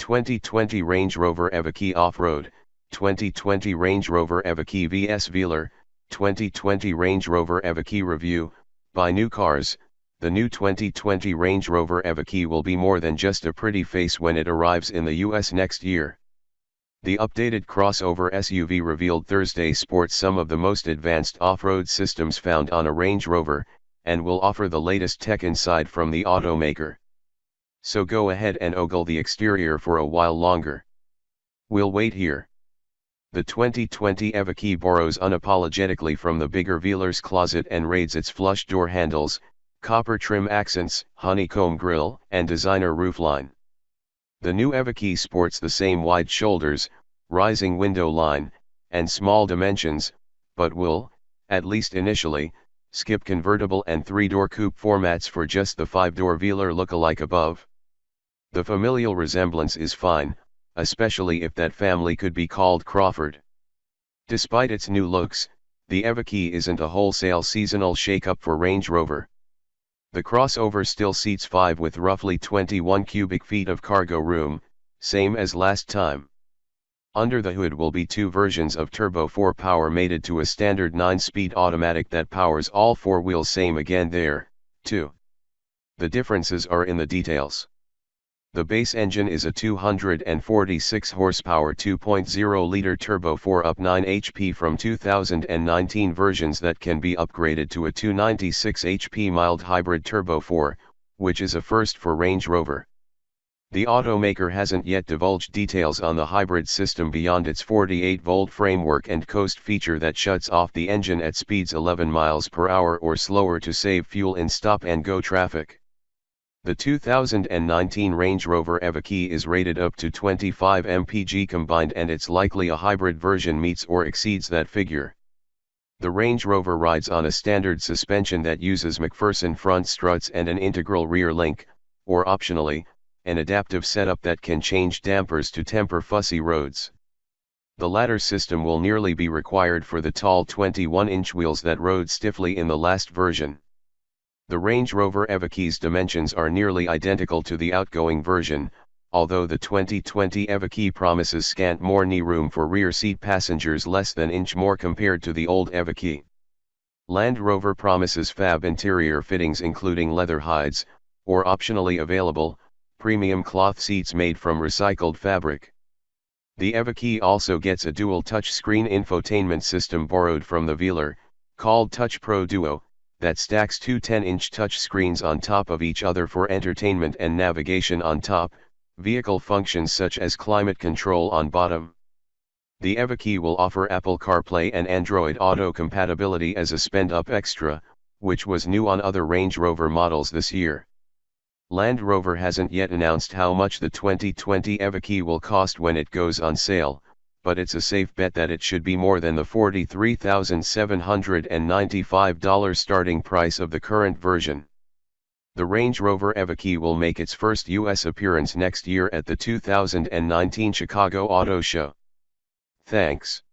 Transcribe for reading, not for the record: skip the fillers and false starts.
2020 Range Rover Evoque Off-Road, 2020 Range Rover Evoque vs Velar, 2020 Range Rover Evoque Review. Buy new cars. The new 2020 Range Rover Evoque will be more than just a pretty face when it arrives in the US next year. The updated crossover SUV revealed Thursday sports some of the most advanced off-road systems found on a Range Rover, and will offer the latest tech inside from the automaker. So go ahead and ogle the exterior for a while longer. We'll wait here. The 2020 Evoque borrows unapologetically from the bigger Velar's closet and raids its flush door handles, copper trim accents, honeycomb grille, and designer roofline. The new Evoque sports the same wide shoulders, rising window line, and small dimensions, but will, at least initially, skip convertible and 3-door coupe formats for just the 5-door Velar look-alike above. The familial resemblance is fine, especially if that family could be called Crawford. Despite its new looks, the Evoque isn't a wholesale seasonal shake-up for Range Rover. The crossover still seats 5 with roughly 21 cubic feet of cargo room, same as last time. Under the hood will be 2 versions of Turbo 4 power mated to a standard 9-speed automatic that powers all 4 wheels, same again there, too. The differences are in the details. The base engine is a 246 horsepower 2.0-liter Turbo 4 up 9 HP from 2019 versions that can be upgraded to a 296 HP mild hybrid Turbo 4, which is a first for Range Rover. The automaker hasn't yet divulged details on the hybrid system beyond its 48-volt framework and coast feature that shuts off the engine at speeds 11 miles per hour or slower to save fuel in stop-and-go traffic. The 2019 Range Rover Evoque is rated up to 25 mpg combined, and it's likely a hybrid version meets or exceeds that figure. The Range Rover rides on a standard suspension that uses McPherson front struts and an integral rear link, or optionally, an adaptive setup that can change dampers to temper fussy roads. The latter system will nearly be required for the tall 21-inch wheels that rode stiffly in the last version. The Range Rover Evoque's dimensions are nearly identical to the outgoing version, although the 2020 Evoque promises scant more knee room for rear seat passengers, less than inch more compared to the old Evoque. Land Rover promises fab interior fittings including leather hides, or optionally available, premium cloth seats made from recycled fabric. The Evoque also gets a dual touchscreen infotainment system borrowed from the Velar, called Touch Pro Duo, that stacks 2 10-inch touchscreens on top of each other for entertainment and navigation on top, vehicle functions such as climate control on bottom. The Evoque will offer Apple CarPlay and Android Auto compatibility as a spend-up extra, which was new on other Range Rover models this year. Land Rover hasn't yet announced how much the 2020 Evoque will cost when it goes on sale, but it's a safe bet that it should be more than the $43,795 starting price of the current version. The Range Rover Evoque will make its first US appearance next year at the 2019 Chicago Auto Show. Thanks.